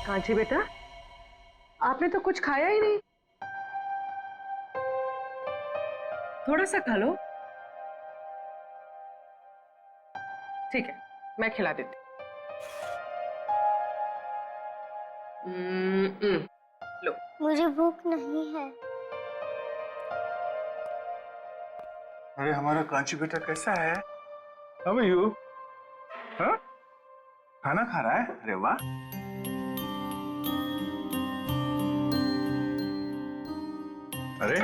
कांची बेटा, आपने तो कुछ खाया ही नहीं। थोड़ा सा खा लो। ठीक है, मैं खिला देती। लो। मुझे भूख नहीं है। अरे हमारा कांची बेटा कैसा है? How are you? हाँ? खाना खा रहा है? अरे वाह। अरे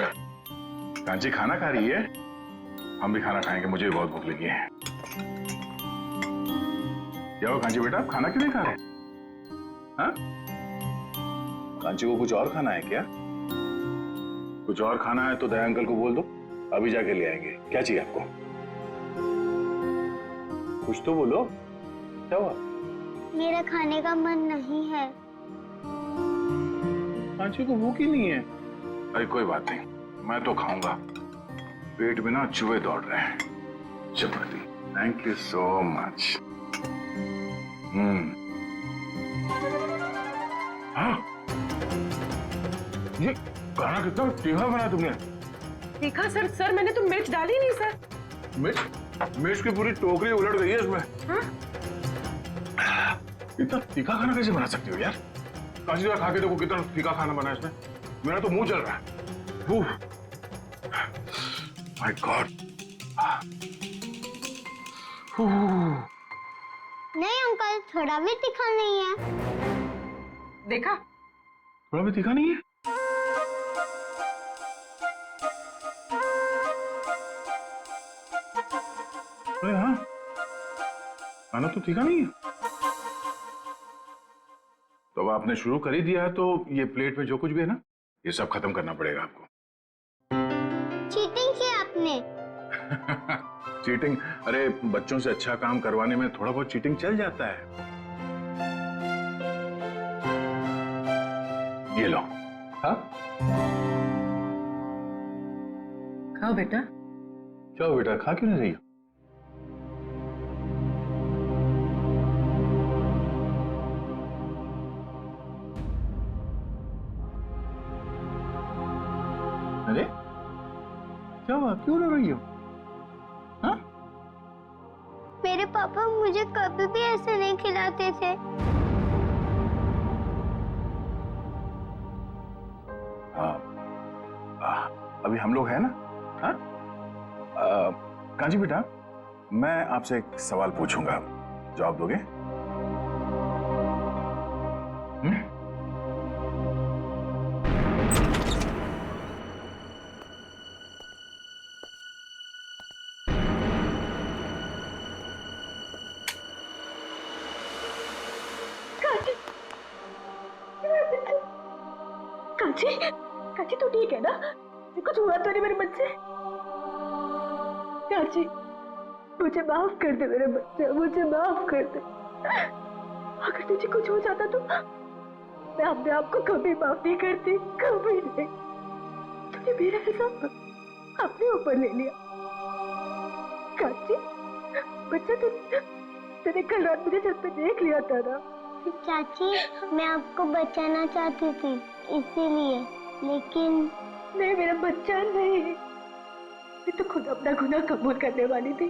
कांची खाना खा रही है? हम भी खाना खाएंगे, मुझे भी बहुत भूख लगी है। क्या हुआ कांची बेटा, आप खाना क्यों नहीं खा रहे? हाँ? कांची को कुछ और खाना है क्या? कुछ और खाना है तो दया अंकल को बोल दो, अभी जाके ले आएंगे। क्या चाहिए आपको? कुछ तो बोलो, क्या हुआ? मेरा खाने का मन नहीं है। कांची को भूख ही नहीं है। अरे कोई बात नहीं, मैं तो खाऊंगा। पेट में ना चूहे दौड़ रहे हैं। चपाती, थैंक यू सो मच। हाँ, ये खाना कितना तीखा बना तुमने? तीखा सर मैंने तो मिर्च डाली नहीं सर। मिर्च की पूरी टोकरी उलट गई है इसमें। हाँ? इतना तीखा खाना कैसे बना सकती हो यार? कांची जरा खा के देखो कितना तीखा खाना बना है इसमें। मेरा तो मुंह चल रहा है। My God. नहीं अंकल, थोड़ा भी तीखा नहीं है। देखा? थोड़ा भी तीखा नहीं है? अरे हाँ, खाना तो तीखा नहीं है। तो अब आपने शुरू कर ही दिया है तो ये प्लेट में जो कुछ भी है ना, ये सब खत्म करना पड़ेगा आपको। चीटिंग की आपने। चीटिंग? अरे बच्चों से अच्छा काम करवाने में थोड़ा बहुत चीटिंग चल जाता है। ये लो। हाँ, खाओ बेटा। क्या हो बेटा, खा क्यों नहीं रही हो? अरे क्या हुआ, क्यों रो रही हो? हाँ? मेरे पापा मुझे कभी भी ऐसे नहीं खिलाते थे। हाँ, अभी हम लोग हैं ना? हाँ? कांची बेटा, मैं आपसे एक सवाल पूछूंगा, जवाब दोगे? कांची, कांची तू ठीक है ना? कुछ हुआ तो नहीं मेरे बच्चे? कांची, मुझे माफ कर दे मेरे बच्चे, मुझे माफ कर दे। अगर तुझे कुछ हो जाता तो मैं अपने आप को कभी माफ नहीं करती, कभी नहीं। तूने मेरा हिसाब अपने ऊपर ले लिया। कांची, बच्चा तूने कल रात मुझे छत पे देख लिया था ना? चाची, मैं आपको बचाना चाहती थी इसीलिए, लेकिन नहीं मेरा बच्चा नहीं, मैं तो खुद अपना गुनाह कबूल करने वाली थी।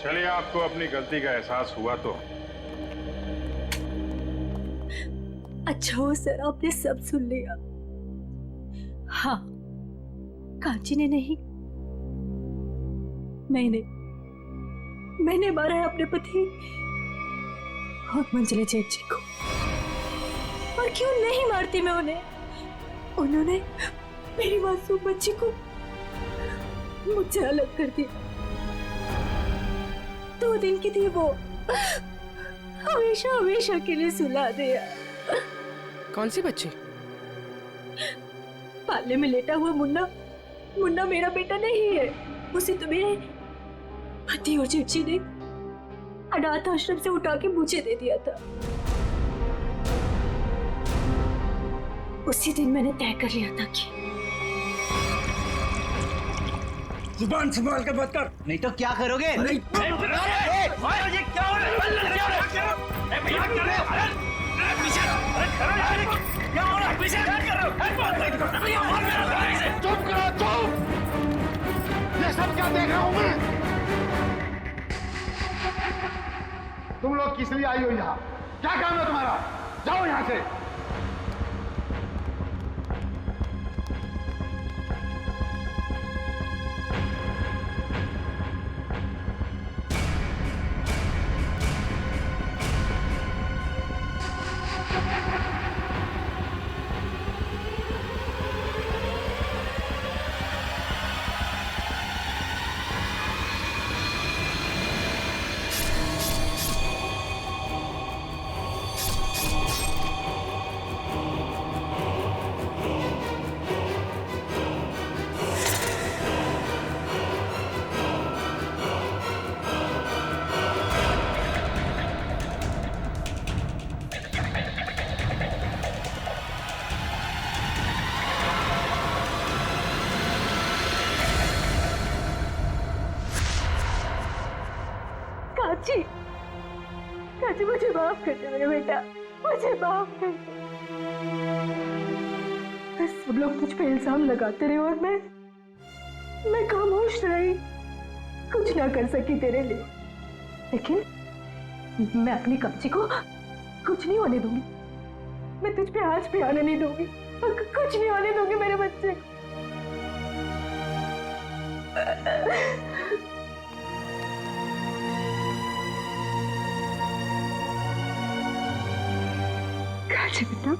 चलिए, आपको अपनी गलती का एहसास हुआ तो अच्छा हो सर, आपने सब सुन लिया। हाँ, कांची ने नहीं, मैंने मारा है अपने पति और मंजिले जेठ जी को। और क्यों नहीं मारती मैं उन्हें? उन्होंने मेरी मासूम बच्ची को मुझसे अलग कर दिया। 2 दिन की थी वो, हमेशा हमेशा के लिए सुला दिया। कौन सी बच्ची? पाले में लेटा हुआ मुन्ना मेरा बेटा नहीं है। उसे तो मेरे पति और जेठ जी ने अनाथ आश्रम से उठा के मुझे दे दिया था। उसी दिन मैंने तय कर लिया था कि जुबान संभाल कर बात कर, नहीं तो क्या करोगे? ये क्या हो रहा है? क्या हो रहा है? पीछे क्या कर रहे हो? चुप करो चुप! ये सब क्या देख रहा हूं मैं? तुम लोग किस लिए आई हो यहाँ? क्या काम है तुम्हारा? जाओ यहाँ से! काची, काची मुझे माफ कर दे मेरे बेटा, मुझे माफ कर दे। बस सब लोग तुझ पे इल्जाम लगाते रहे और मैं खामोश रही, कुछ ना कर सकी तेरे लिए। लेकिन मैं अपनी काची को कुछ नहीं होने दूंगी, मैं तुझ पे आज भी आने नहीं दूंगी, कुछ नहीं होने दूंगी मेरे बच्चे को। काची बेटा,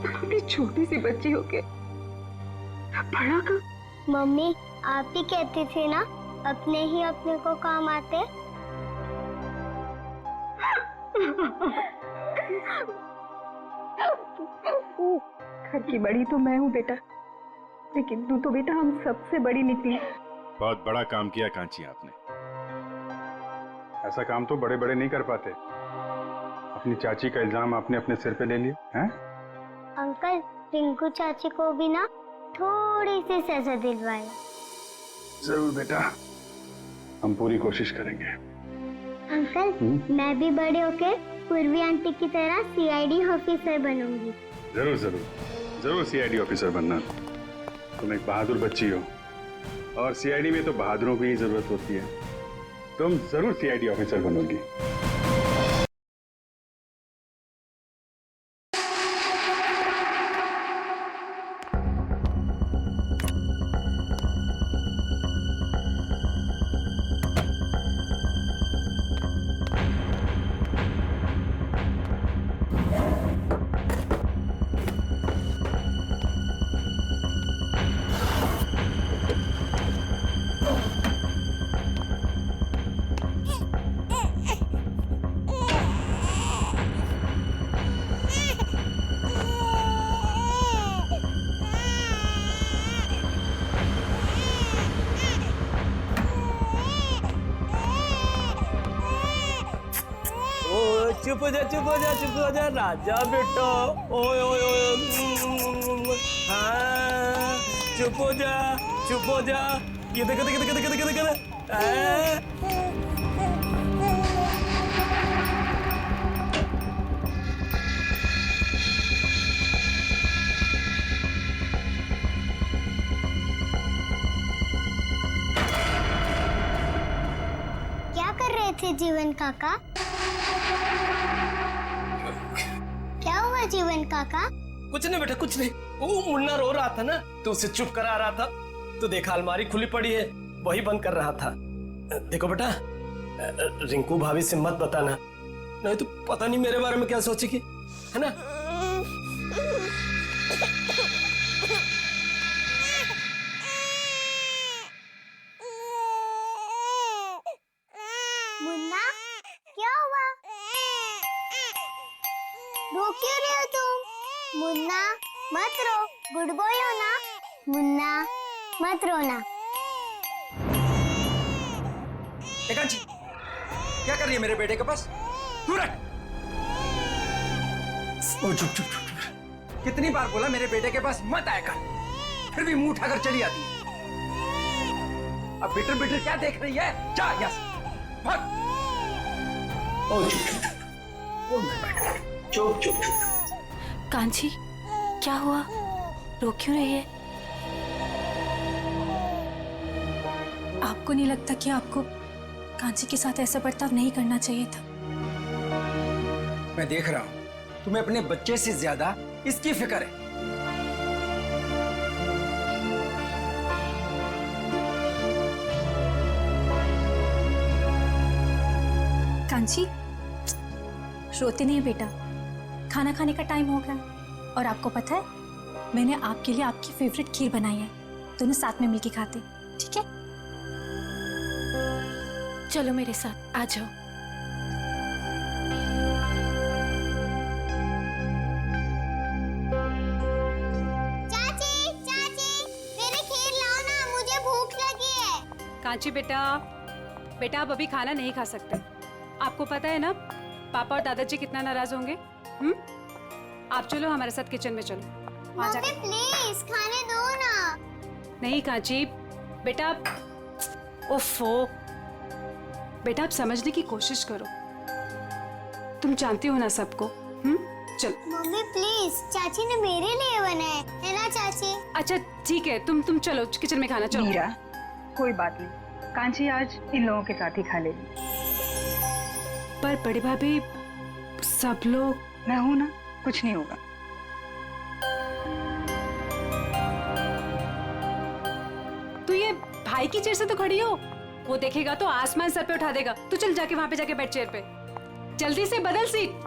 तुम अपनी छोटी सी बच्ची हो के बड़ा कर। मम्मी आप ही कहती थी ना अपने ही अपने को काम आते। घर की बड़ी तो मैं हूँ बेटा, लेकिन तू तो बेटा हम सबसे बड़ी निकली। बहुत बड़ा काम किया कांची आपने। ऐसा काम तो बड़े बड़े नहीं कर पाते। अपनी चाची का इल्जाम आपने अपने सिर पे ले लिया हैं? अंकल रिंकू चाची को भी ना थोड़ी सी सजा दिलवाए। जरूर बेटा, हम पूरी कोशिश करेंगे। अंकल मैं भी बड़े होके पूर्वी आंटी की तरह सीआईडी ऑफिसर बनूंगी। जरूर जरूर जरूर सीआईडी ऑफिसर बनना। तुम एक बहादुर बच्ची हो और सीआईडी में तो बहादुरों की ही जरूरत होती है। तुम जरूर सीआईडी ऑफिसर बनोगी। चुप हो जा चुप हो जा चुप हो जा राजा बेटा। ओए ओए ओए हाँ चुप हो जा चुप हो जा। ये देखो देखो देखो देखो देखो देखो। क्या कर रहे थे जीवन काका? क्या हुआ जीवन काका? कुछ नहीं बेटा कुछ नहीं। वो मुन्ना रो रहा था ना तो उसे चुप करा रहा था, तो देखा अलमारी खुली पड़ी है वही बंद कर रहा था। देखो बेटा रिंकू भाभी से मत बताना, नहीं तो पता नहीं मेरे बारे में क्या सोचेगी, है ना? मुन्ना क्या हुआ? रो क्यों रहे हो तुम? मुन्ना मत रो, गुड बॉय हो ना। मुन्ना मत रोना। कांची क्या कर रही है मेरे बेटे के पास? दूर रख। ओ चुप चुप चुप। कितनी बार बोला मेरे बेटे के पास मत आया कर, फिर भी मुंह उठाकर चली आती है। अब बिटर बिटर क्या देख रही है? जा यहाँ से भाग। ओ चुप चुप चुप। चुप चुप चुप। कांची, क्या हुआ? रो क्यों रही है? आपको नहीं लगता कि आपको कांची के साथ ऐसा बर्ताव नहीं करना चाहिए था? मैं देख रहा हूं तुम्हें अपने बच्चे से ज्यादा इसकी फिक्र है। कांची, रोते नहीं बेटा, खाना खाने का टाइम हो गया। और आपको पता है, मैंने आपके लिए आपकी फेवरेट खीर बनाई है, दोनों साथ में मिलके खाते, ठीक है? चलो मेरे साथ, आ जाओ। चाची चाची मेरे खीर लाओ ना, मुझे भूख लगी है। कांची बेटा, बेटा आप अभी खाना नहीं खा सकते। आपको पता है ना पापा और दादाजी कितना नाराज होंगे। आप चलो हमारे साथ किचन में चलो। वहाँ मम्मी जाकर प्लीज खाने दो ना। नहीं कांची बेटा, ओफो बेटा, आप समझने की कोशिश करो, तुम जानती हो ना सबको। चलो मम्मी प्लीज, चाची ने मेरे लिए बनाए है ना चाची। अच्छा ठीक है, तुम चलो किचन में खाना चलो। मीरा, कोई बात नहीं, कांची आज इन लोगों के साथ ही खा लेगी। पर बड़ी भाभी, सब लोग, मैं हूं ना, कुछ नहीं होगा। तू ये भाई की चेयर से तो खड़ी हो, वो देखेगा तो आसमान सर पे उठा देगा। तू चल जाके वहां पे जाके बैठ चेयर पे, जल्दी से बदल सीट।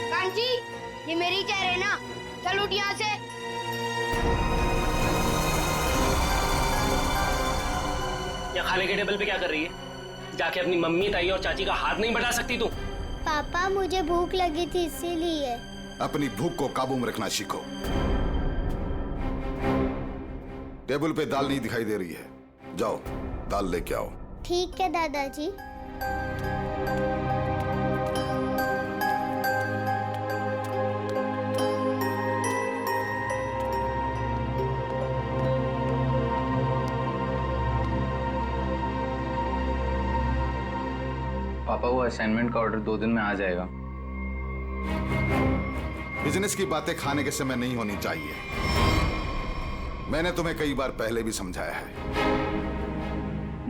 कांची, ये मेरी चेयर है ना, चल उठ यहाँ से। या खाने के टेबल पे क्या कर रही है? जाके अपनी मम्मी, ताई और चाची का हाथ नहीं बढ़ा सकती तू? पापा मुझे भूख लगी थी इसीलिए। अपनी भूख को काबू में रखना सीखो। टेबल पे दाल नहीं दिखाई दे रही है, जाओ दाल लेके आओ। ठीक है दादाजी। पापा वो असाइनमेंट का ऑर्डर 2 दिन में आ जाएगा। बिजनेस की बातें खाने के समय नहीं होनी चाहिए। मैंने तुम्हें कई बार पहले भी समझाया है।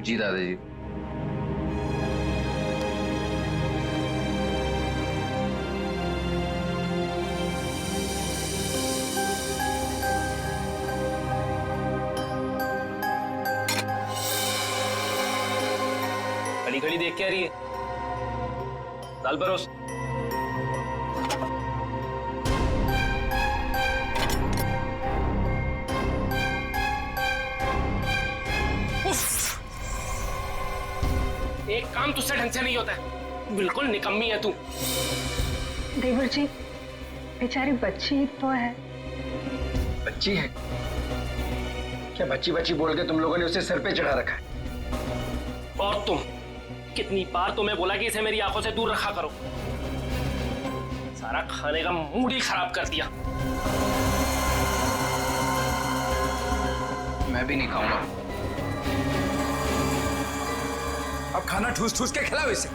जी दादाजी। खड़ी खड़ी देख के आ रही है, दाल परोस। एक काम तुझसे ढंग से नहीं होता है, बिल्कुल निकम्मी है तू। देवर जी, बेचारी बच्ची तो है। बच्ची है क्या? बच्ची बच्ची बोल के तुम लोगों ने उसे सर पे चढ़ा रखा है। और तुम, कितनी बार तुम्हें बोला कि इसे मेरी आंखों से दूर रखा करो। सारा खाने का मूड ही खराब कर दिया। मैं भी नहीं खाऊंगा। अब खाना ठूस ठूस के खिलाओ इसे।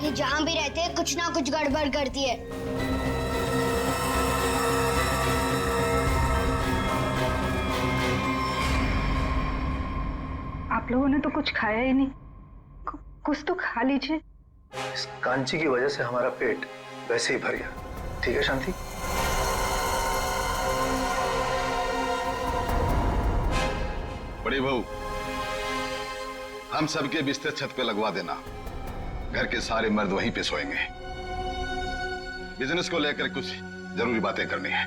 ये जहाँ भी रहते हैं कुछ ना कुछ गड़बड़ करती है। आप लोगों ने तो कुछ खाया ही नहीं, कुछ तो खा लीजिए। इस कांची की वजह से हमारा पेट वैसे ही भर गया। ठीक है शांति? बड़ी बहू, हम सबके बिस्तर छत पे लगवा देना। घर के सारे मर्द वहीं पे सोएंगे। बिजनेस को लेकर कुछ जरूरी बातें करनी है।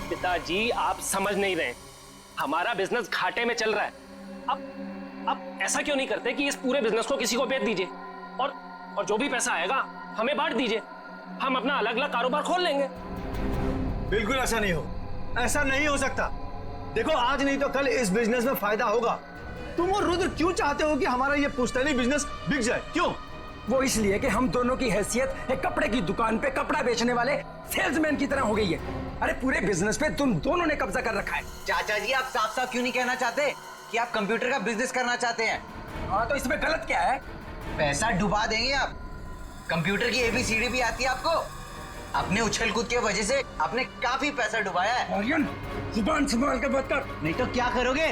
पिताजी आप समझ नहीं रहे, हमारा बिजनेस घाटे में चल रहा है। अब ऐसा क्यों नहीं करते कि इस पूरे बिजनेस को किसी को बेच दीजिए और जो भी पैसा आएगा हमें बांट दीजिए, हम अपना अलग अलग कारोबार खोल लेंगे। बिल्कुल ऐसा नहीं हो, ऐसा नहीं हो सकता। देखो आज नहीं तो कल इस बिजनेस में फायदा होगा। तुम और रुद्र क्यों चाहते हो कि हमारा ये पुश्तैनी बिजनेस बिक जाए? क्यों? वो इसलिए कि हम दोनों की हैसियत एक कपड़े की दुकान पे कपड़ा बेचने वाले सेल्समैन की तरह हो गई है। अरे पूरे बिजनेस पे तुम दोनों ने कब्जा कर रखा है। चाचा जी आप साफ साफ क्यों नहीं कहना चाहते कि आप कंप्यूटर का बिजनेस करना चाहते हैं? हाँ तो इसमें गलत क्या है? पैसा डुबा देंगे आप। कंप्यूटर की एबीसीडी भी आती है आपको? अपने उछल कूद के वजह से आपने काफी पैसा डुबाया है। आर्यन जुबान संभाल के बात कर, नहीं तो क्या करोगे?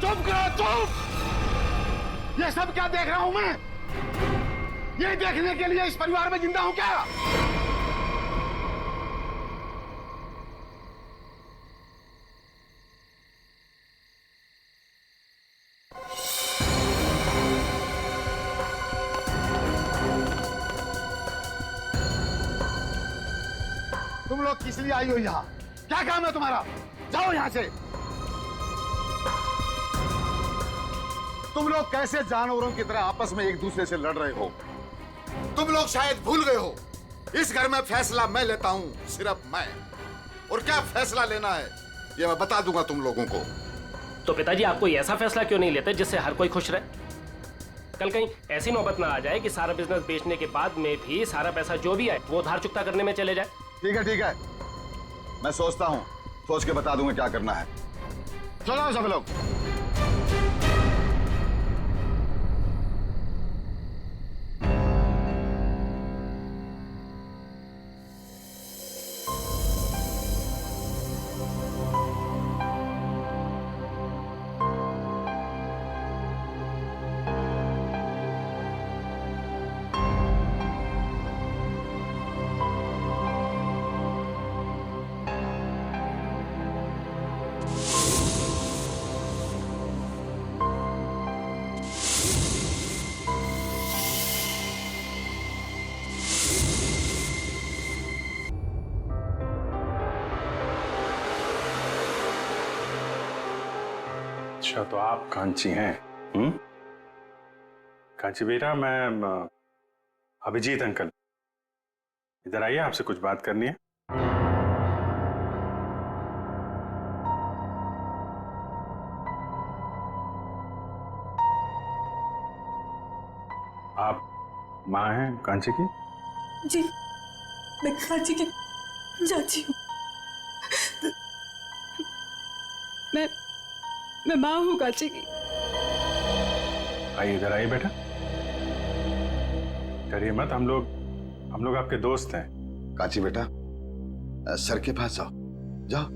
चुप करो चुप! ये सब क्या देख रहा हूं मैं? ये देखने के लिए इस परिवार में जिंदा हूं क्या? तुम लोग किस लिए आई हो यहाँ? क्या काम है तुम्हारा? जाओ यहाँ से। तुम लोग कैसे जानवरों की तरह आपस में एक दूसरे से लड़ रहे हो? तुम लोग शायद भूल गए हो, इस घर में फैसला मैं लेता हूँ, सिर्फ मैं। और क्या फैसला लेना है ये मैं बता दूंगा तुम लोगों को। तो पिताजी आप कोई ऐसा फैसला क्यों नहीं लेते जिससे हर कोई खुश रहे? कल कहीं ऐसी नौबत ना आ जाए कि सारा बिजनेस बेचने के बाद में भी सारा पैसा जो भी आए वो उधार चुकता करने में चले जाए। ठीक है, मैं सोचता हूँ, सोच के बता दूंगा क्या करना है। चलो सब लोग। अच्छा तो आप कांची हैं? कांची बेटा, मैं अभिजीत अंकल, इधर आइए, आपसे कुछ बात करनी है। आप माँ हैं कांची की? जी, मैं कांची की चाची हूँ। मैं माँ हूँ कांची की। आइए इधर आइए बेटा, डरिए मत, हम लोग आपके दोस्त हैं। कांची बेटा, सर के पास जाओ, जाओ।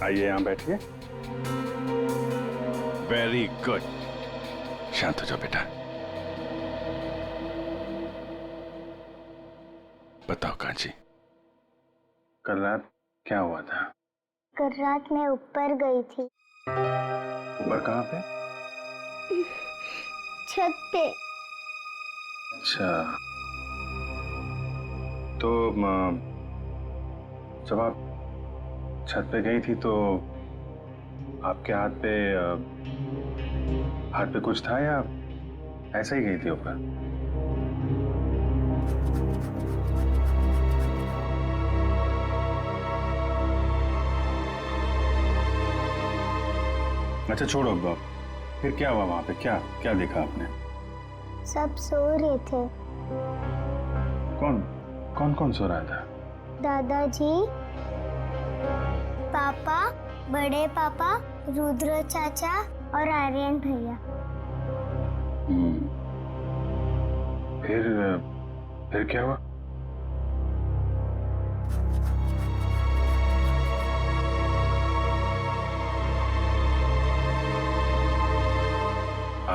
आइए यहां बैठिए। वेरी गुड, शांत हो जाओ बेटा। बताओ कांची, कल रात क्या हुआ था? कल रात मैं ऊपर गई थी। ऊपर कहाँ पे? छत पे। अच्छा, तो जब आप छत पे गई थी तो आपके हाथ पे कुछ था या ऐसे ही गई थी ऊपर? अच्छा छोड़ो, अब फिर क्या हुआ वहां पे? क्या क्या देखा आपने? सब सो रहे थे। कौन सो रहा था? दादाजी, पापा, बड़े पापा, रुद्र चाचा और आर्यन भैया। फिर क्या हुआ?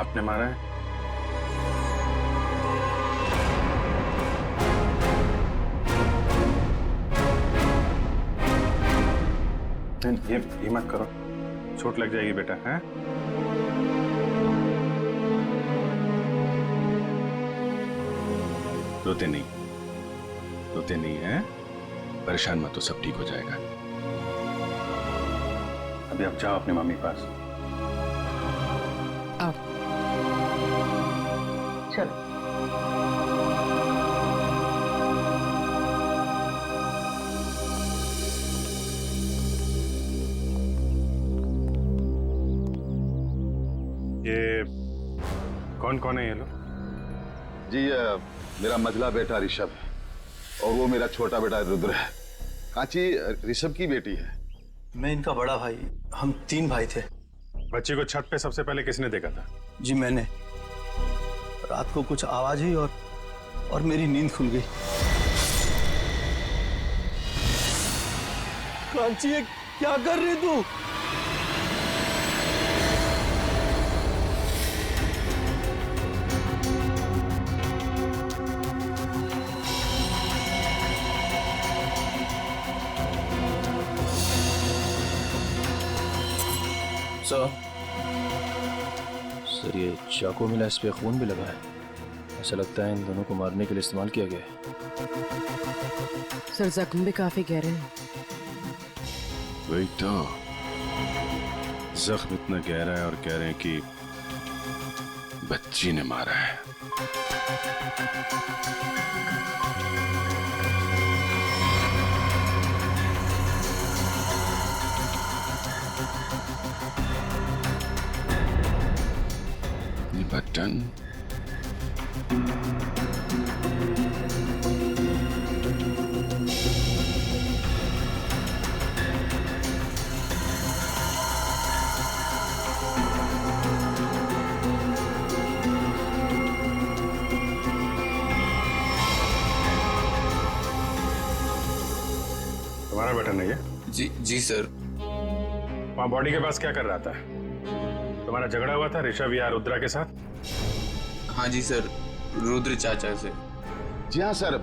आपने मारा है? ये मत करो, चोट लग जाएगी बेटा, हैं? रोते नहीं हैं? परेशान मत हो, सब ठीक हो जाएगा। अभी आप जाओ अपने मम्मी के पास। आओ। चलो। ये कौन है ये लोग? जी मेरा मझला बेटा ऋषभ है और वो मेरा छोटा बेटा रुद्र है। कांची ऋषभ की बेटी है। मैं इनका बड़ा भाई, हम 3 भाई थे। बच्ची को छत पे सबसे पहले किसने देखा था? जी मैंने। रात को कुछ आवाज हुई और मेरी नींद खुल गई। कांची ये क्या कर रही तू? सर ये चाकू मिला, इस पे खून भी लगा है। ऐसा लगता है इन दोनों को मारने के लिए इस्तेमाल किया गया है। सर जख्म भी काफी गहरे हैं। वही तो, जख्म इतना गहरा है और कह रहे हैं कि बच्ची ने मारा है। बटन तुम्हारा बटन है ये? जी सर। वहां बॉडी के पास क्या कर रहा था? तुम्हारा झगड़ा हुआ था ऋषभ या रुद्रा के साथ? हाँ जी सर, रुद्र चाचा से। जी हाँ सर,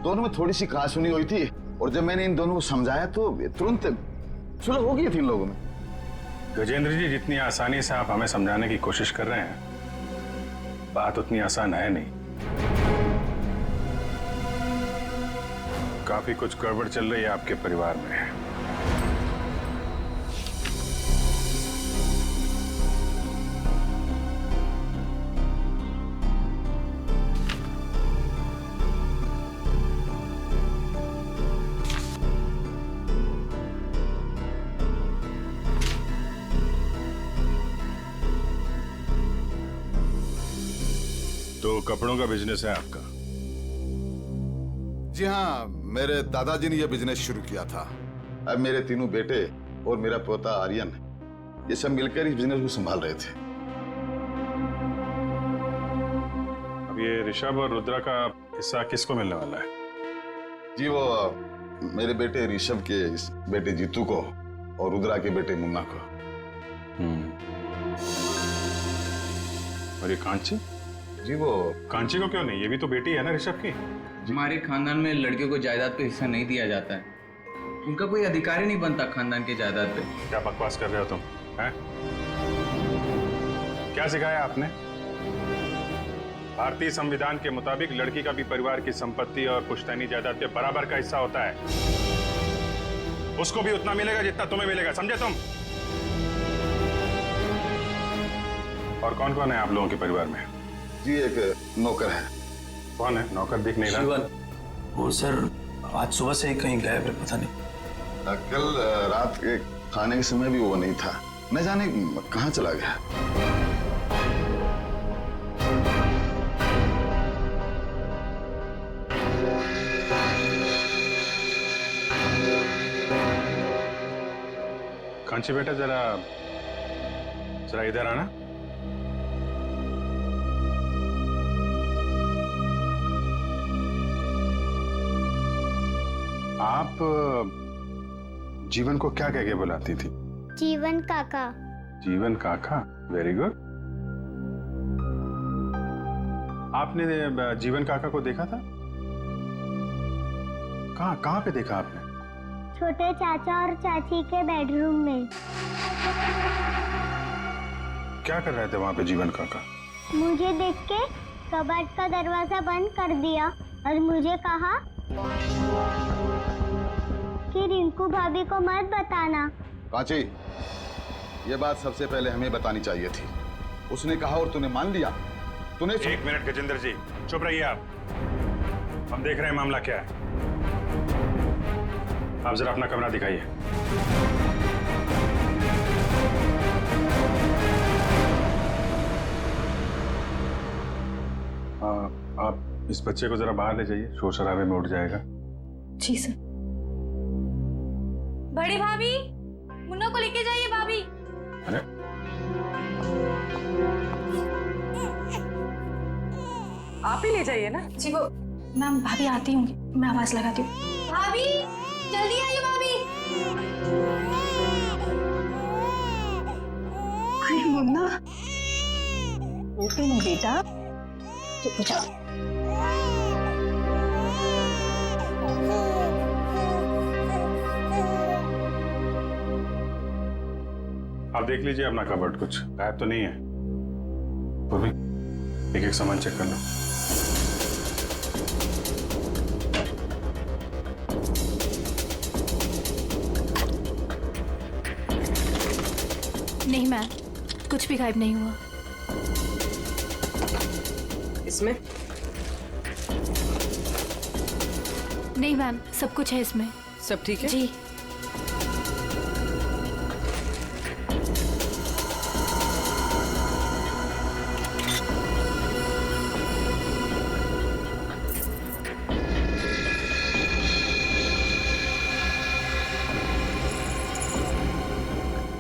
दोनों में थोड़ी सी कहासुनी हुई थी और जब मैंने इन दोनों को समझाया तो तुरंत सुलह हो गई थी इन लोगों में। गजेंद्र जी, जितनी आसानी से आप हमें समझाने की कोशिश कर रहे हैं, बात उतनी आसान है नहीं। काफी कुछ गड़बड़ चल रही है आपके परिवार में। तो कपड़ों का बिजनेस है आपका? जी हाँ, मेरे दादाजी ने यह बिजनेस शुरू किया था। अब मेरे तीनों बेटे और मेरा पोता आर्यन, ये सब मिलकर इस बिजनेस को संभाल रहे थे। अब ये ऋषभ और रुद्रा का हिस्सा किसको मिलने वाला है? जी वो मेरे बेटे ऋषभ के इस बेटे जीतू को और रुद्रा के बेटे मुन्ना को। और ये कांची? जी वो कांची को क्यों नहीं? ये भी तो बेटी है ना ऋषभ की। हमारे खानदान में लड़कियों को जायदाद पे हिस्सा नहीं दिया जाता है। उनका कोई अधिकार ही नहीं बनता खानदान के जायदाद पे। क्या बकवास कर रहे हो तुम, हैं? क्या सिखाया आपने? भारतीय संविधान के मुताबिक लड़की का भी परिवार की संपत्ति और पुश्तैनी जायदाद पे बराबर का हिस्सा होता है। उसको भी उतना मिलेगा जितना तुम्हें मिलेगा, समझे तुम? और कौन कौन है आप लोगों के परिवार में? जी एक नौकर है। कौन है नौकर? दिख नहीं रहा। शिवन, वो सर आज सुबह से ही कहीं गायब है, पता नहीं। कल रात के खाने के समय भी वो नहीं था, न जाने कहाँ चला गया। कांची बेटा, जरा इधर आना। आप जीवन को क्या कह के बुलाती थी? जीवन काका। जीवन काका, वेरी गुड। आपने जीवन काका को देखा था? कहाँ पे देखा आपने? छोटे चाचा और चाची के बेडरूम में। क्या कर रहे थे वहां पे जीवन काका? मुझे देख के कबर्ड का दरवाजा बंद कर दिया और मुझे कहा कि रिंकू भाभी को मत बताना। कांची, ये बात सबसे पहले हमें बतानी चाहिए थी। उसने कहा और तूने मान लिया। तूने 1 मिनट गजेंद्र जी, चुप रहिए आप। हम देख रहे हैं मामला क्या है। आप जरा अपना कमरा दिखाइए। आप इस बच्चे को जरा बाहर ले जाइए, शोर शराबे में उठ जाएगा। जी सर। बड़ी भाभी, मुन्ना को लेके जाइए भाभी। अरे आप ही ले जाइए ना। जी वो मैम भाभी आती होंगी, मैं आवाज लगाती हूँ। भाभी जल्दी आइए भाभी। अरे मुन्ना, नहीं बेटा, चुप हो जाओ। आप देख लीजिए अपना कबर्ड, कुछ गायब तो नहीं है। वो भी एक एक सामान चेक कर लो। नहीं मैम, कुछ भी गायब नहीं हुआ। इसमें नहीं मैम, सब कुछ है इसमें। सब ठीक है जी।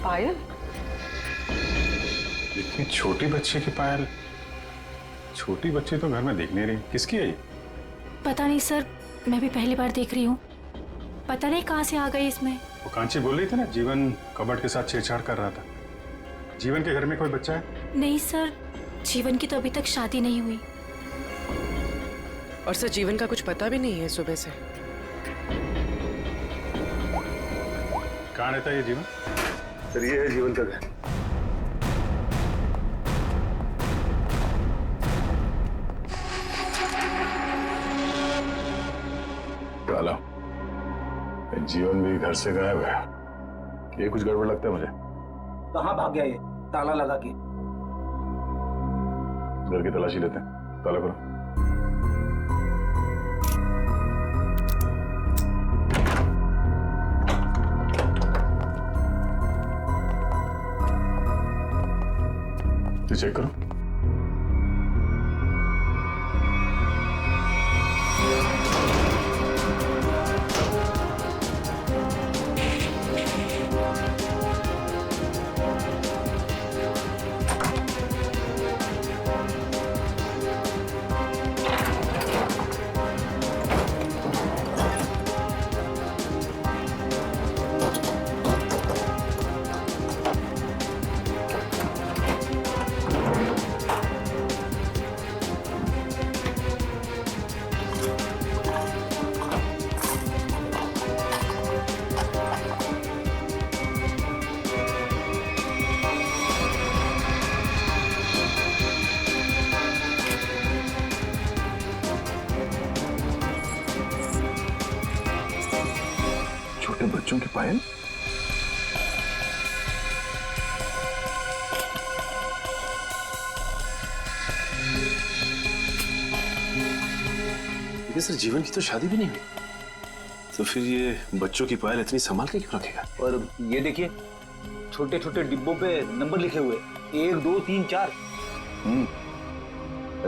पायल, इतनी छोटी बच्ची की पायल? छोटी बच्ची तो घर में दिख नहीं रही, किसकी है ये? पता नहीं सर, मैं भी पहली बार देख रही हूँ। पता नहीं कहाँ से आ गई इसमें। वो कांची बोल रही थी ना, जीवन कबर्ड के साथ छेड़छाड़ कर रहा था। जीवन के घर में कोई बच्चा है? नहीं सर, जीवन की तो अभी तक शादी नहीं हुई। और सर जीवन का कुछ पता भी नहीं है सुबह से। कहाँ रहता है ये जीवन? सर ये है जीवन का घर। काला, जीवन भी घर से गायब है। ये कुछ गड़बड़ लगता है मुझे। कहाँ भाग गया ये ताला लगा के? घर की तलाशी लेते हैं, ताला करो। चेक करो। छोटे बच्चों की पायल? लेकिन सर जीवन की तो शादी भी नहीं हुई, तो फिर ये बच्चों की पायल इतनी संभाल के क्यों रखेगा? और ये देखिए, छोटे छोटे डिब्बों पे नंबर लिखे हुए, 1 2 3 4।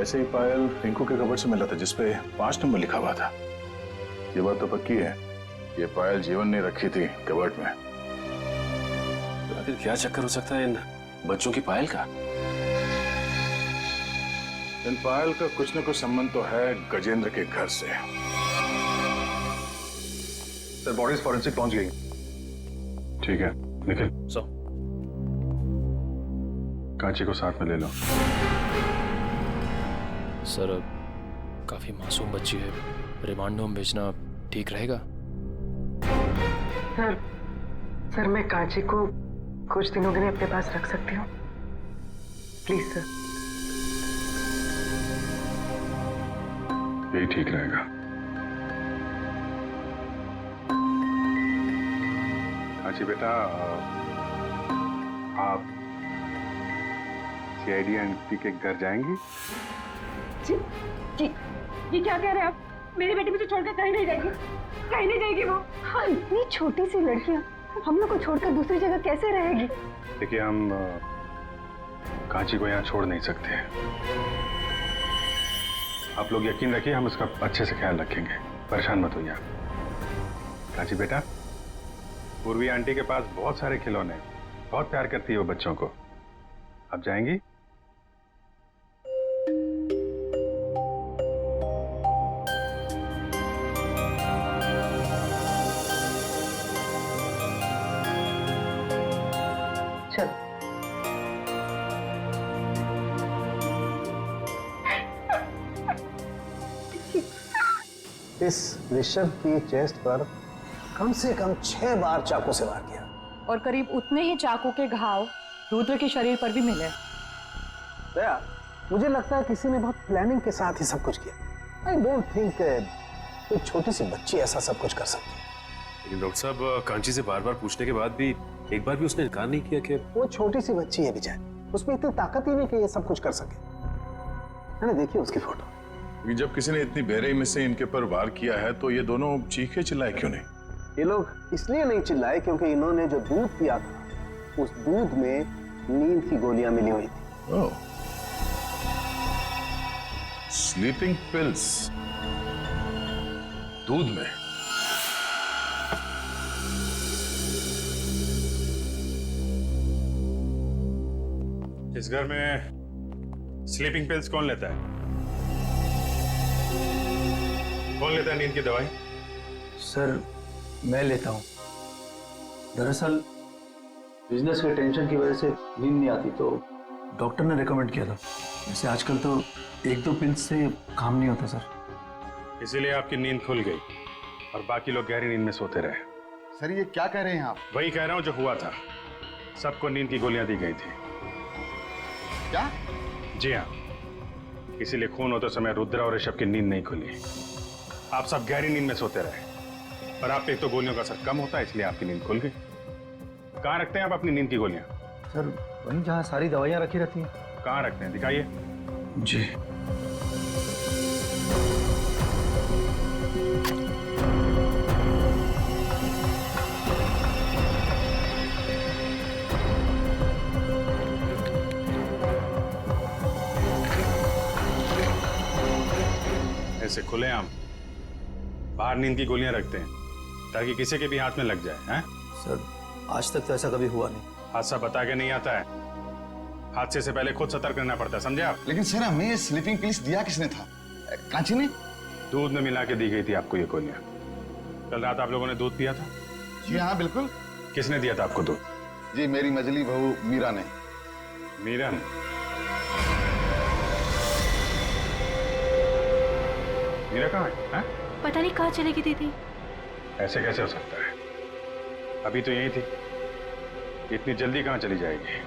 ऐसे ही पायल रिंकू के कबर्ड से मिला था, जिसपे 5 नंबर लिखा हुआ था। ये बात तो पक्की है, ये पायल जीवन ने रखी थी कबर्ड में। तो आखिर क्या चक्कर हो सकता है इन बच्चों की पायल का? इन पायल का कुछ न कुछ संबंध तो है गजेंद्र के घर से। सर बॉडीज फॉरेंसिक पहुंच गई। ठीक है निखिल, सो कांची को साथ में ले लो। सर काफी मासूम बच्ची है, रिमांड होम भेजना ठीक रहेगा? सर मैं कांची को कुछ दिनों के लिए अपने पास रख सकती हूँ, प्लीज सर। यही ठीक रहेगा। कांची बेटा, आप सीआईडी आंटी के घर जाएंगी? जी, ये क्या कह रहे हैं आप? मेरी बेटी मुझे छोड़कर कहीं नहीं जाएगी, कहीं नहीं जाएगी वो। हाँ, इतनी छोटी सी लड़कियां हम लोग को छोड़कर दूसरी जगह कैसे रहेगी? देखिए, हम कांची को यहाँ छोड़ नहीं सकते हैं। आप लोग यकीन रखिए, हम उसका अच्छे से ख्याल रखेंगे, परेशान मत होइए आप। कांची बेटा, पूर्वी आंटी के पास बहुत सारे खिलौने हैं, बहुत प्यार करती है वो बच्चों को। आप जाएंगी? इस ऋषभ की चेस्ट पर कम से कम 6 बार चाकू से वार किया, और करीब उतने ही चाकू के घाव रुद्र के शरीर पर भी मिले। दया, मुझे लगता है किसी ने बहुत प्लानिंग के साथ ही सब कुछ किया। आई डोंट थिंक एक छोटी सी बच्ची ऐसा सब कुछ कर सकती है। लेकिन डॉक्टर साहब, कांची से बार बार पूछने के बाद भी एक बार भी उसने इनकार नहीं किया कि वो छोटी सी बच्ची है विजय, उसमें इतनी ताकत ही नहीं कि ये सब कुछ कर सके, है ना? देखिए उसकी फोटो। जब किसी ने इतनी बेरहमी से इनके पर वार किया है तो ये दोनों चीखे चिल्लाए क्यों नहीं? ये लोग इसलिए नहीं चिल्लाए क्योंकि इन्होंने जो दूध पिया था उस दूध में नींद की गोलियां मिली हुई थी। ओह, स्लीपिंग पिल्स दूध में? इस घर में स्लीपिंग पिल्स कौन लेता है? कौन लेता है नींद की दवाई? सर मैं लेता हूँ। दरअसल बिजनेस के टेंशन की वजह से नींद नहीं आती तो डॉक्टर ने रेकमेंड किया था। वैसे आजकल तो 1-2 पिल्स से काम नहीं होता सर। इसीलिए आपकी नींद खुल गई और बाकी लोग गहरी नींद में सोते रहे। सर ये क्या कह रहे हैं आप? वही कह रहा हूं जो हुआ था। सबको नींद की गोलियां दी गई थी। क्या? जी हाँ, इसीलिए खून होते समय रुद्रा और ऋषभ की नींद नहीं खुली। आप सब गहरी नींद में सोते रहे, पर आप पे तो गोलियों का असर कम होता है, इसलिए आपकी नींद खुल गई। कहाँ रखते हैं आप अपनी नींद की गोलियां? सर वहीं जहाँ सारी दवाइयाँ रखी रहती हैं। कहाँ रखते हैं, दिखाइए। जी। ऐसे खुलेआम बाहर नींद की गोलियां रखते हैं ताकि किसी के भी हाथ में लग जाए, हैं? सर आज तक तो ऐसा कभी हुआ नहीं। हादसा बता के नहीं आता है, हादसे से पहले खुद सतर्क रहना पड़ता है, समझे आप? लेकिन सर हमें स्लीपिंग पिल्स दिया किसने था? कांची ने? दूध में मिला के दी गई थी आपको ये गोलियां। कल रात आप लोगों ने दूध पिया था? जी हाँ बिल्कुल। किसने दिया था आपको दूध? जी मेरी मजली बहू मीरा ने। मीरा ने? मीरा कहाँ है? पता नहीं कहाँ चली गई दीदी। ऐसे कैसे हो सकता है? अभी तो यही थी, इतनी जल्दी कहाँ चली जाएगी?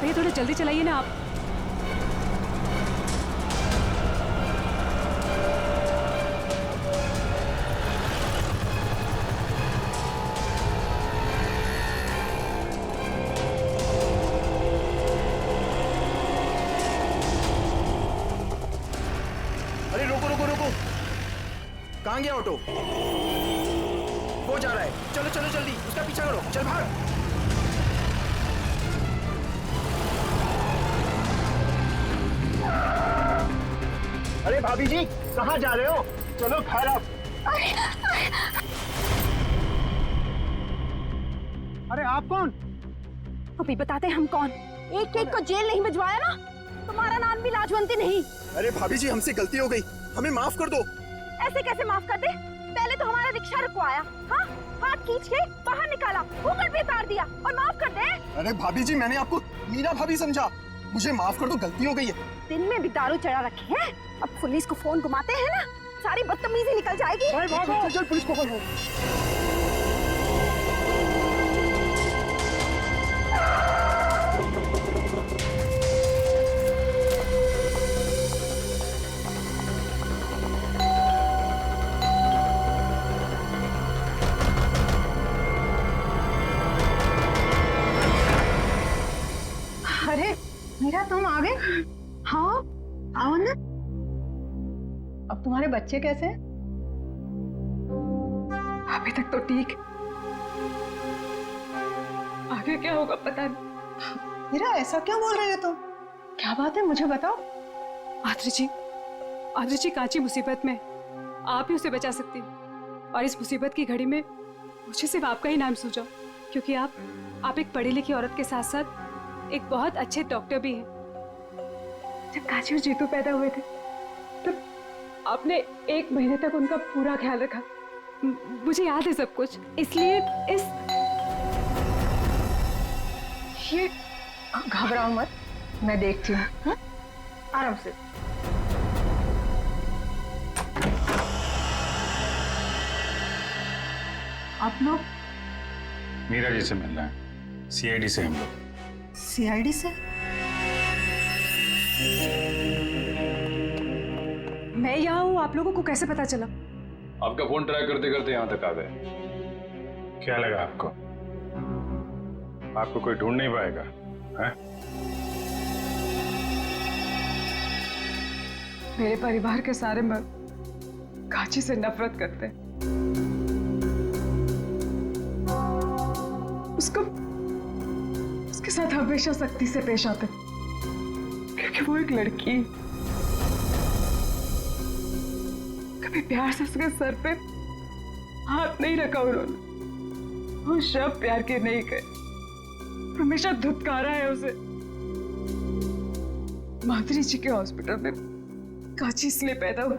भैया थोड़ा जल्दी चलाइए ना आप। अरे रुको रुको रुको, कहाँ गया ऑटो? वो जा रहा है, चलो चलो जल्दी उसका पीछा करो, चल भाग। अरे भाभी जी कहाँ जा रहे हो? चलो घर आप। अरे आप कौन? अभी बताते हम कौन। एक एक को जेल नहीं भिजवाया ना, तुम्हारा नाम भी लाजवंती नहीं। अरे भाभी जी हमसे गलती हो गई, हमें माफ कर दो। ऐसे कैसे माफ कर दे? पहले तो हमारा रिक्शा रुकवाया, हाँ, हाथ खींच के बाहर निकाला, ऊपर भी उतार दिया और माफ कर दे। अरे भाभी जी, मैंने आपको मीरा भाभी समझा, मुझे माफ कर दो, गलती हो गई है। दिन में भी दारू चढ़ा रखे हैं, अब पुलिस को फोन घुमाते हैं ना, सारी बदतमीजी निकल जाएगी। चल पुलिस को कॉल। अरे मीरा, तुम आ गए? हाँ, आओ ना। अब तुम्हारे बच्चे कैसे हैं? अभी तक तो ठीक, आगे क्या होगा पता नहीं। मीरा, ऐसा क्यों बोल रहे हो तुम? क्या बात है, मुझे बताओ। आदर्श जी कांची मुसीबत में, आप ही उसे बचा सकती हैं। और इस मुसीबत की घड़ी में मुझे सिर्फ आपका ही नाम सूझा, क्योंकि आप एक पढ़ी लिखी औरत के साथ साथ एक बहुत अच्छे डॉक्टर भी हैं। जब कांची और जीतू पैदा हुए थे तब आपने 1 महीने तक उनका पूरा ख्याल रखा। मुझे याद है सब कुछ, इसलिए ये घबराओ मत, मैं देखती हूँ, हाँ? आराम से। आप लोग मीरा जी से मिलना है, सीआईडी से हम लोग। सीआईडी से? मैं यहाँ हूँ, आप लोगों को कैसे पता चला? आपका फोन ट्राई करते करते यहाँ तक आ गए। क्या लगा आपको? आपको कोई ढूंढ नहीं पाएगा, हैं? मेरे परिवार के सारे मर्द कांची से नफरत करते हैं। उसके साथ हमेशा सख्ती से पेश आते, क्योंकि वो एक लड़की है। कभी प्यार से उसके सर पे हाथ नहीं रखा उन्होंने, वो शब्द प्यार के नहीं कहे, हमेशा धुतकारा है उसे। माधुरी जी के हॉस्पिटल में कांची इसलिए पैदा हुआ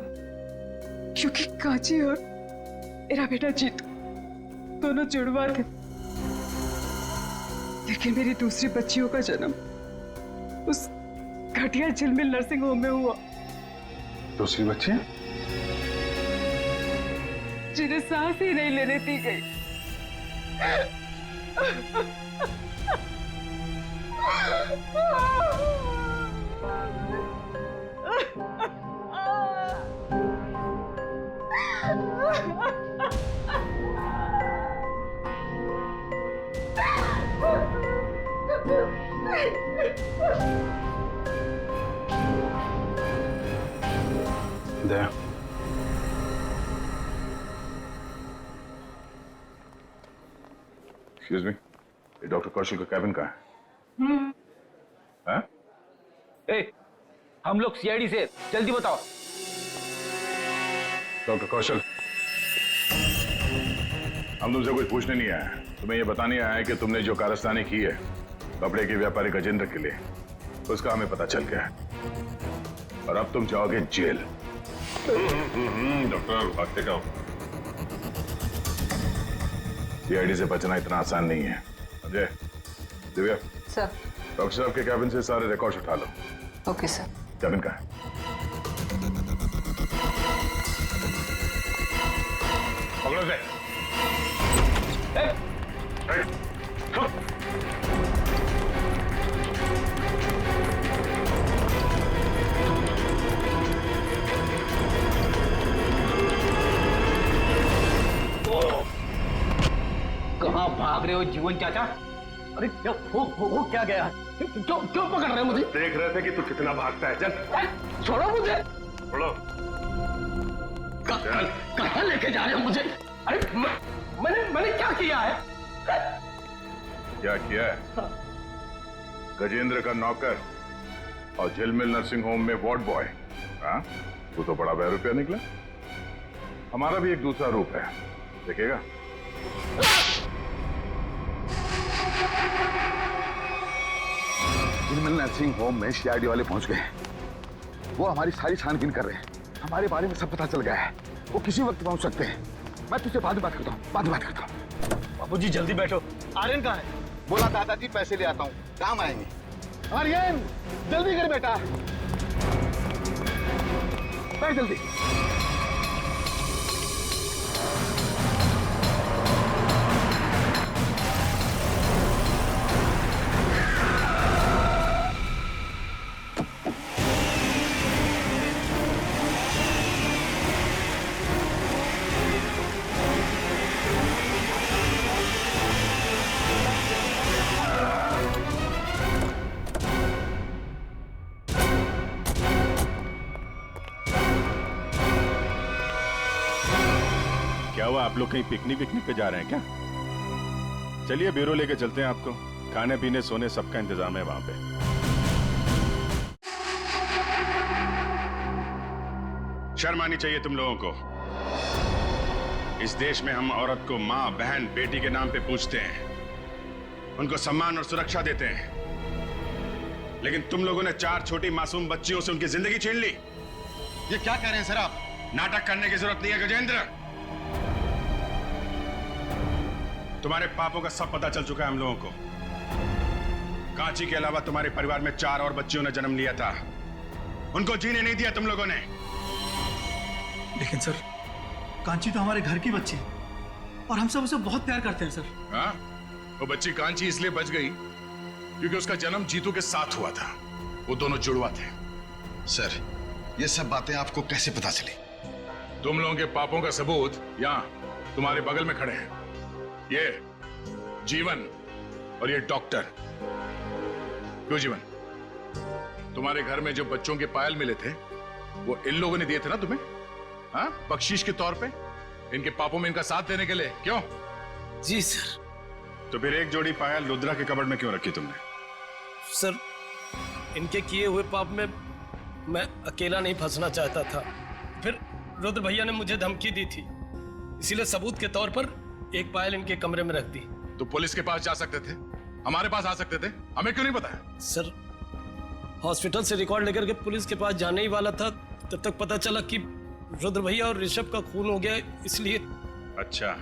क्योंकि कांची और मेरा बेटा जीतू दोनों जुड़वा थे, लेकिन मेरी दूसरी बच्चियों का जन्म उस घटिया झिलमिल नर्सिंग होम में हुआ। दूसरी बच्ची जिन्हें सांस ही नहीं लेने दी गई। दया, एक्सक्यूज मी, ये डॉक्टर कौशल का कैबिन कहाँ है? हाँ? हम लोग सीआईडी से, जल्दी बताओ। डॉक्टर कौशल, हम तुमसे कुछ पूछने नहीं आए, तुम्हें यह बताने आया है कि तुमने जो कारस्तानी की है कपड़े के व्यापारी गजेंद्र के लिए, उसका हमें पता चल गया है और अब तुम जाओगे जेल। डॉक्टर भागते जाओ, सीआईडी से बचना इतना आसान नहीं है। अजय, दिव्या, सर। डॉक्टर साहब के कैबिन से सारे रिकॉर्ड्स उठा लो। Okay sir. कैबिन कहाँ है? पकड़ो से। कहाँ भाग रहे हो जीवन चाचा? अरे क्या हो क्या गया? क्यों पकड़ रहे हो मुझे? देख रहे थे कि तू कितना भागता है। चल छोड़ो मुझे। छोड़ो। कहाँ लेके जा रहे हो मुझे? अरे मैंने क्या किया है? क्या किया है? गजेंद्र का नौकर और झिलमिल नर्सिंग होम में वार्ड बॉय। हाँ, तू तो बड़ा बहरूपिया निकला। हमारा भी एक दूसरा रूप है, देखेगा? झिलमिल नर्सिंग होम में सीआईडी वाले पहुंच गए। वो हमारी सारी छानबीन कर रहे हैं, हमारे बारे में सब पता चल गया है। वो किसी वक्त पहुंच सकते हैं। मैं तुझसे बाद में बात करता हूँ, बाद में बात करता हूँ। बाबूजी जल्दी बैठो। आर्यन कहाँ है? बोला दादाजी पैसे ले आता हूँ, काम आएंगे। आर्यन जल्दी कर बेटा, बैठ जल्दी। क्या हुआ, आप लोग कहीं पिकनिक पे जा रहे हैं क्या? चलिए ब्यूरो लेके चलते हैं आपको। खाने पीने सोने सबका इंतजाम है वहां पे। शर्म आनी चाहिए तुम लोगों को। इस देश में हम औरत को माँ, बहन, बेटी के नाम पे पूछते हैं, उनको सम्मान और सुरक्षा देते हैं, लेकिन तुम लोगों ने 4 छोटी मासूम बच्चियों से उनकी जिंदगी छीन ली। ये क्या कह रहे हैं सर आप? नाटक करने की जरूरत नहीं है गजेंद्र। तुम्हारे पापों का सब पता चल चुका है हम लोगों को। कांची के अलावा तुम्हारे परिवार में 4 और बच्चियों ने जन्म लिया था, उनको जीने नहीं दिया तुम लोगों ने। लेकिन सर, कांची तो हमारे घर की बच्ची है और हम सब उसे बहुत प्यार करते हैं सर। हाँ, वो बच्ची कांची इसलिए बच गई क्योंकि उसका जन्म जीतू के साथ हुआ था। वो दोनों जुड़वा थे। सर, ये सब बातें आपको कैसे पता चली? तुम लोगों के पापों का सबूत यहाँ तुम्हारे बगल में खड़े हैं। ये जीवन और ये डॉक्टर। क्यों जीवन, तुम्हारे घर में जो बच्चों के पायल मिले थे वो इन लोगों ने दिए थे ना तुम्हें? हाँ, बख्शीश के तौर पे, इनके पापों में इनका साथ देने के लिए। क्यों? जी सर। तो फिर एक जोड़ी पायल रुद्रा के कबर्ड में क्यों रखी तुमने? सर, इनके किए हुए पाप में मैं अकेला नहीं फंसना चाहता था। फिर रुद्र भैया ने मुझे धमकी दी थी, इसीलिए सबूत के तौर पर एक पायल इनके कमरे में रख दी। तो पुलिस के पास जा सकते थे, हमारे पास आ सकते थे, हमें क्यों नहीं बताया? सर, हॉस्पिटल से रिकॉर्ड लेकर के पुलिस के पास जाने ही वाला था, तब तक पता चला कि रुद्र भैया और ऋषभ का खून हो गया, इसलिए। अच्छा,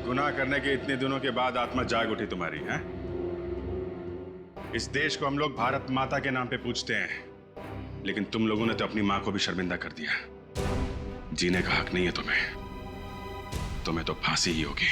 गुनाह करने के इतने दिनों के बाद आत्मा जाग उठी तुम्हारी, हैं? इस देश को हम लोग भारत माता के नाम पे पूछते हैं, लेकिन तुम लोगों ने तो अपनी मां को भी शर्मिंदा कर दिया। जीने का हक नहीं है तुम्हें तो फांसी ही होगी।